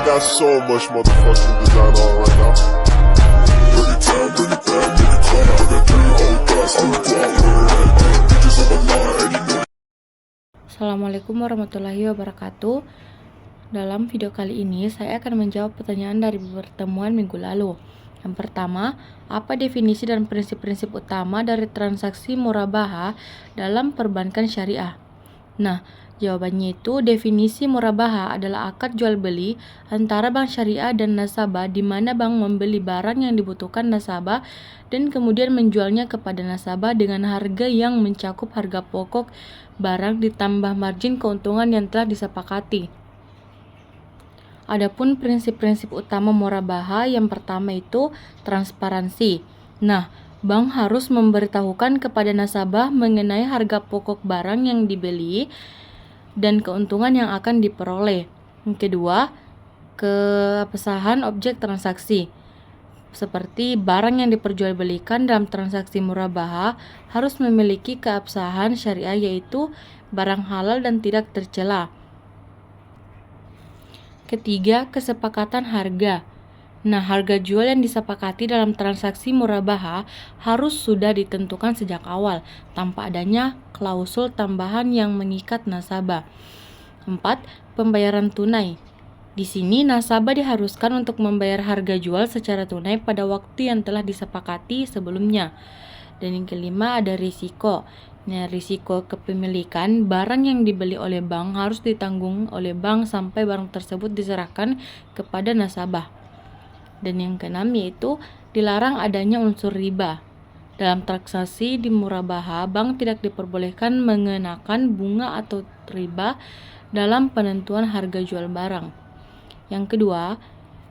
got so much motherfucking design on right now. Bring it down, bring it back, make it clap. I got 3 old guys, I'm the block, bitches on my line, and you know. Assalamualaikum warahmatullahi wabarakatuh. Dalam video kali ini saya akan menjawab pertanyaan dari pertemuan minggu lalu. Yang pertama, apa definisi dan prinsip-prinsip utama dari transaksi murabaha dalam perbankan syariah? Nah, jawabannya itu definisi murabaha adalah akad jual beli antara bank syariah dan nasabah di mana bank membeli barang yang dibutuhkan nasabah dan kemudian menjualnya kepada nasabah dengan harga yang mencakup harga pokok barang ditambah margin keuntungan yang telah disepakati. Adapun prinsip-prinsip utama murabaha, yang pertama itu transparansi. Nah, bank harus memberitahukan kepada nasabah mengenai harga pokok barang yang dibeli dan keuntungan yang akan diperoleh. Yang kedua, keabsahan objek transaksi. Seperti barang yang diperjualbelikan dalam transaksi murabaha harus memiliki keabsahan syariah, yaitu barang halal dan tidak tercela. Ketiga, kesepakatan harga. Nah, harga jual yang disepakati dalam transaksi murabaha harus sudah ditentukan sejak awal, tanpa adanya klausul tambahan yang mengikat nasabah. 4. Pembayaran tunai. Di sini nasabah diharuskan untuk membayar harga jual secara tunai pada waktu yang telah disepakati sebelumnya. Dan yang kelima, ada risiko. Nah, risiko kepemilikan barang yang dibeli oleh bank harus ditanggung oleh bank sampai barang tersebut diserahkan kepada nasabah. Dan yang keenam yaitu dilarang adanya unsur riba. Dalam transaksi di murabaha, bank tidak diperbolehkan mengenakan bunga atau riba dalam penentuan harga jual barang. Yang kedua,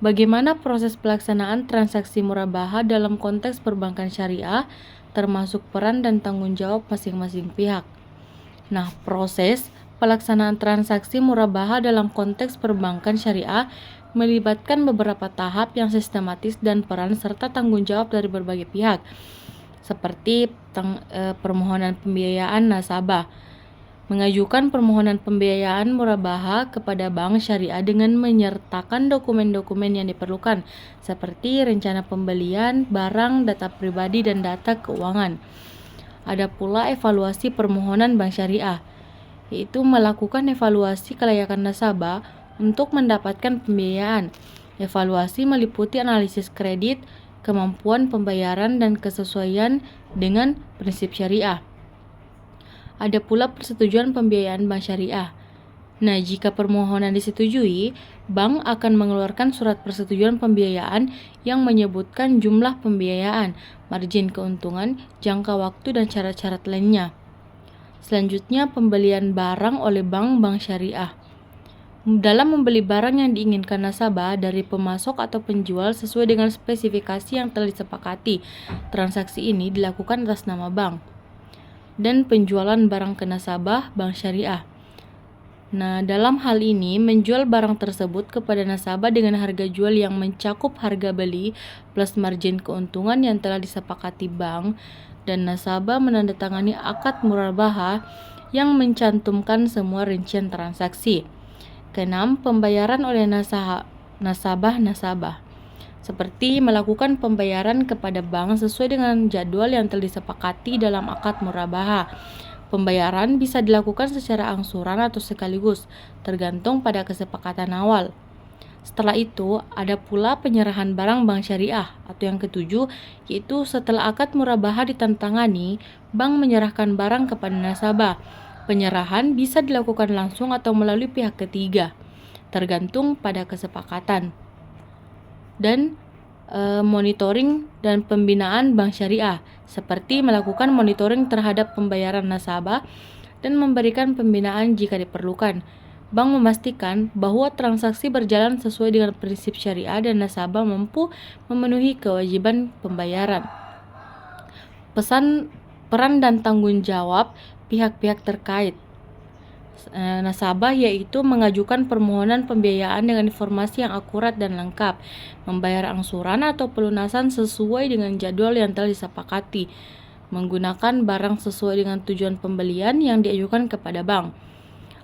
bagaimana proses pelaksanaan transaksi murabaha dalam konteks perbankan syariah, termasuk peran dan tanggung jawab masing-masing pihak. Nah, proses pelaksanaan transaksi murabaha dalam konteks perbankan syariah melibatkan beberapa tahap yang sistematis dan peran serta tanggung jawab dari berbagai pihak, seperti permohonan pembiayaan nasabah. Mengajukan permohonan pembiayaan murabaha kepada bank syariah dengan menyertakan dokumen-dokumen yang diperlukan, seperti rencana pembelian, barang, data pribadi, dan data keuangan. Ada pula evaluasi permohonan bank syariah, yaitu melakukan evaluasi kelayakan nasabah untuk mendapatkan pembiayaan. Evaluasi meliputi analisis kredit, kemampuan pembayaran, dan kesesuaian dengan prinsip syariah. Ada pula persetujuan pembiayaan bank syariah. Nah, jika permohonan disetujui, bank akan mengeluarkan surat persetujuan pembiayaan yang menyebutkan jumlah pembiayaan, margin keuntungan, jangka waktu, dan syarat-syarat lainnya. Selanjutnya, pembelian barang oleh bank syariah. Dalam membeli barang yang diinginkan nasabah dari pemasok atau penjual sesuai dengan spesifikasi yang telah disepakati, transaksi ini dilakukan atas nama bank. Dan penjualan barang ke nasabah bank syariah. Nah, dalam hal ini menjual barang tersebut kepada nasabah dengan harga jual yang mencakup harga beli plus margin keuntungan yang telah disepakati bank, dan nasabah menandatangani akad murabaha yang mencantumkan semua rincian transaksi. Keenam, pembayaran oleh nasabah, seperti melakukan pembayaran kepada bank sesuai dengan jadwal yang telah disepakati dalam akad murabaha. Pembayaran bisa dilakukan secara angsuran atau sekaligus, tergantung pada kesepakatan awal. Setelah itu, ada pula penyerahan barang bank syariah, atau yang ketujuh, yaitu setelah akad murabaha ditandatangani, bank menyerahkan barang kepada nasabah. Penyerahan bisa dilakukan langsung atau melalui pihak ketiga, tergantung pada kesepakatan. Dan monitoring dan pembinaan bank syariah, seperti melakukan monitoring terhadap pembayaran nasabah dan memberikan pembinaan jika diperlukan. Bank memastikan bahwa transaksi berjalan sesuai dengan prinsip syariah dan nasabah mampu memenuhi kewajiban pembayaran. Peran dan tanggung jawab pihak-pihak terkait. Nasabah yaitu mengajukan permohonan pembiayaan dengan informasi yang akurat dan lengkap, membayar angsuran atau pelunasan sesuai dengan jadwal yang telah disepakati, menggunakan barang sesuai dengan tujuan pembelian yang diajukan kepada bank.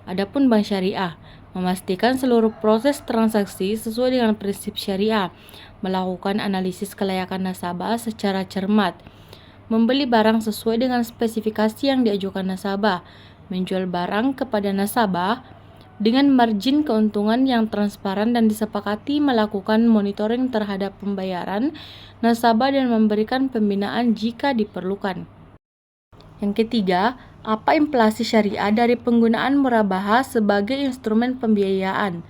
Adapun bank syariah, memastikan seluruh proses transaksi sesuai dengan prinsip syariah, melakukan analisis kelayakan nasabah secara cermat, membeli barang sesuai dengan spesifikasi yang diajukan nasabah, menjual barang kepada nasabah dengan margin keuntungan yang transparan dan disepakati, melakukan monitoring terhadap pembayaran nasabah dan memberikan pembinaan jika diperlukan. Yang ketiga, apa implikasi syariah dari penggunaan murabahah sebagai instrumen pembiayaan?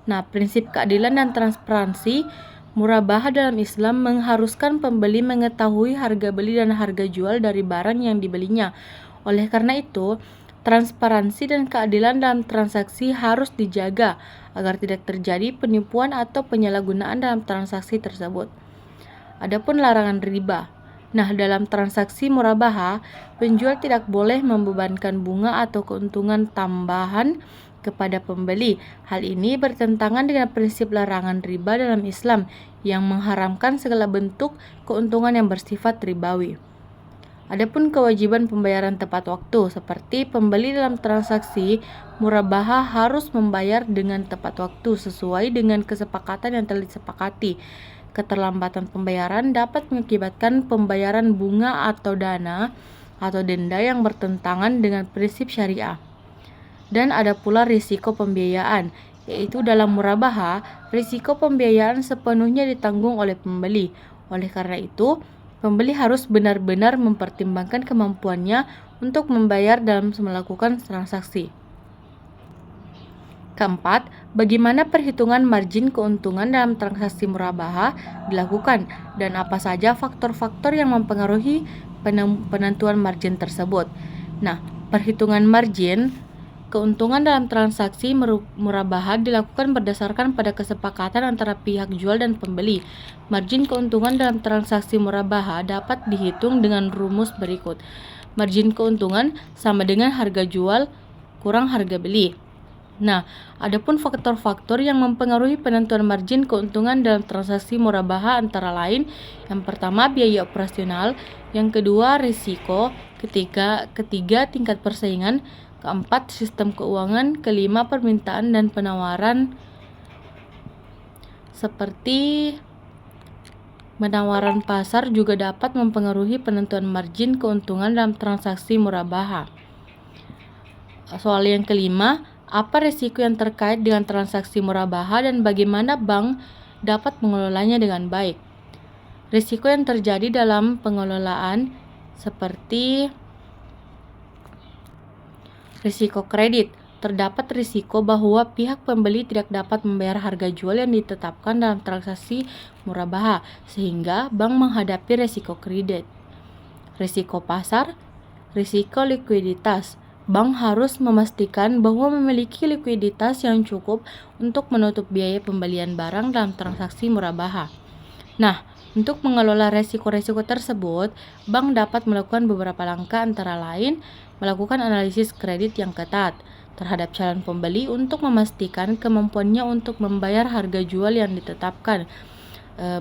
Nah, prinsip keadilan dan transparansi murabahah dalam Islam mengharuskan pembeli mengetahui harga beli dan harga jual dari barang yang dibelinya. Oleh karena itu, transparansi dan keadilan dalam transaksi harus dijaga agar tidak terjadi penipuan atau penyalahgunaan dalam transaksi tersebut. Adapun larangan riba. Nah, dalam transaksi murabahah, penjual tidak boleh membebankan bunga atau keuntungan tambahan kepada pembeli. Hal ini bertentangan dengan prinsip larangan riba dalam Islam yang mengharamkan segala bentuk keuntungan yang bersifat ribawi. Adapun kewajiban pembayaran tepat waktu, seperti pembeli dalam transaksi murabahah harus membayar dengan tepat waktu sesuai dengan kesepakatan yang telah disepakati. Keterlambatan pembayaran dapat mengakibatkan pembayaran bunga atau dana atau denda yang bertentangan dengan prinsip syariah. Dan ada pula risiko pembiayaan, yaitu dalam murabahah, risiko pembiayaan sepenuhnya ditanggung oleh pembeli. Oleh karena itu, pembeli harus benar-benar mempertimbangkan kemampuannya untuk membayar dalam melakukan transaksi. Keempat, bagaimana perhitungan margin keuntungan dalam transaksi murabahah dilakukan dan apa saja faktor-faktor yang mempengaruhi penentuan margin tersebut. Nah, perhitungan margin keuntungan dalam transaksi murabahah dilakukan berdasarkan pada kesepakatan antara pihak jual dan pembeli. Margin keuntungan dalam transaksi murabahah dapat dihitung dengan rumus berikut. Margin keuntungan sama dengan harga jual kurang harga beli. Nah, adapun faktor-faktor yang mempengaruhi penentuan margin keuntungan dalam transaksi murabahah antara lain, yang pertama biaya operasional, yang kedua risiko, ketiga tingkat persaingan, keempat sistem keuangan, kelima permintaan dan penawaran seperti penawaran pasar juga dapat mempengaruhi penentuan margin keuntungan dalam transaksi murabahah. Soal yang kelima, apa risiko yang terkait dengan transaksi murabahah dan bagaimana bank dapat mengelolanya dengan baik? Risiko yang terjadi dalam pengelolaan seperti risiko kredit. Terdapat risiko bahwa pihak pembeli tidak dapat membayar harga jual yang ditetapkan dalam transaksi murabahah, sehingga bank menghadapi risiko kredit. Risiko pasar, risiko likuiditas. Bank harus memastikan bahwa memiliki likuiditas yang cukup untuk menutup biaya pembelian barang dalam transaksi murabahah. Nah, untuk mengelola risiko-risiko tersebut, bank dapat melakukan beberapa langkah antara lain melakukan analisis kredit yang ketat terhadap calon pembeli untuk memastikan kemampuannya untuk membayar harga jual yang ditetapkan,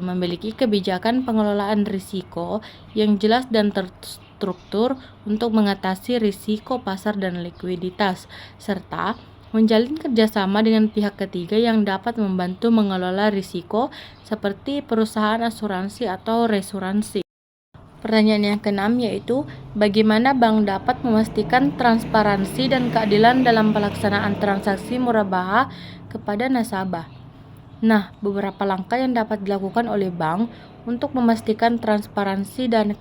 memiliki kebijakan pengelolaan risiko yang jelas dan terstruktur untuk mengatasi risiko pasar dan likuiditas, serta menjalin kerjasama dengan pihak ketiga yang dapat membantu mengelola risiko seperti perusahaan asuransi atau resuransi. Pertanyaan yang keenam yaitu, bagaimana bank dapat memastikan transparansi dan keadilan dalam pelaksanaan transaksi murabahah kepada nasabah? Nah, beberapa langkah yang dapat dilakukan oleh bank untuk memastikan transparansi dan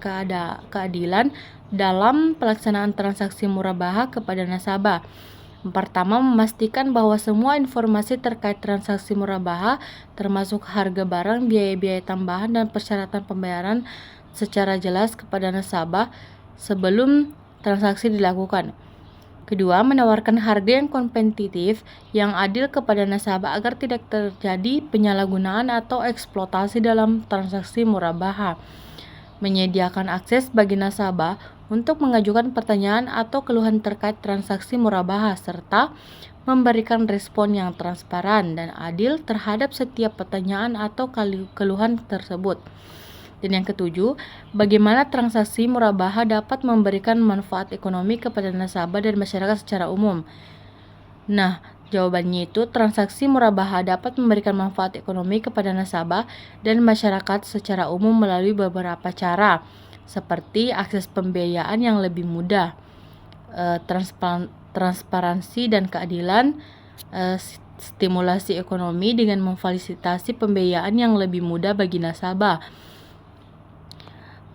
keadilan dalam pelaksanaan transaksi murabahah kepada nasabah. Pertama, memastikan bahwa semua informasi terkait transaksi murabahah, termasuk harga barang, biaya-biaya tambahan, dan persyaratan pembayaran secara jelas kepada nasabah sebelum transaksi dilakukan. Kedua, menawarkan harga yang kompetitif yang adil kepada nasabah agar tidak terjadi penyalahgunaan atau eksploitasi dalam transaksi murabahah. Menyediakan akses bagi nasabah untuk mengajukan pertanyaan atau keluhan terkait transaksi murabahah serta memberikan respon yang transparan dan adil terhadap setiap pertanyaan atau keluhan tersebut. Dan yang ketujuh, bagaimana transaksi murabahah dapat memberikan manfaat ekonomi kepada nasabah dan masyarakat secara umum. Nah, Jawabannya itu, transaksi murabaha dapat memberikan manfaat ekonomi kepada nasabah dan masyarakat secara umum melalui beberapa cara, seperti akses pembiayaan yang lebih mudah, transparansi dan keadilan, stimulasi ekonomi dengan memfasilitasi pembiayaan yang lebih mudah bagi nasabah,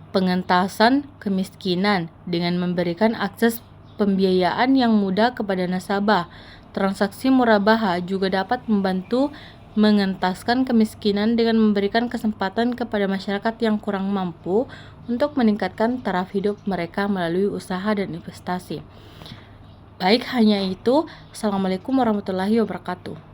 pengentasan kemiskinan dengan memberikan akses pembiayaan yang mudah kepada nasabah. Transaksi murabaha juga dapat membantu mengentaskan kemiskinan dengan memberikan kesempatan kepada masyarakat yang kurang mampu untuk meningkatkan taraf hidup mereka melalui usaha dan investasi. Baik, hanya itu. Assalamualaikum warahmatullahi wabarakatuh.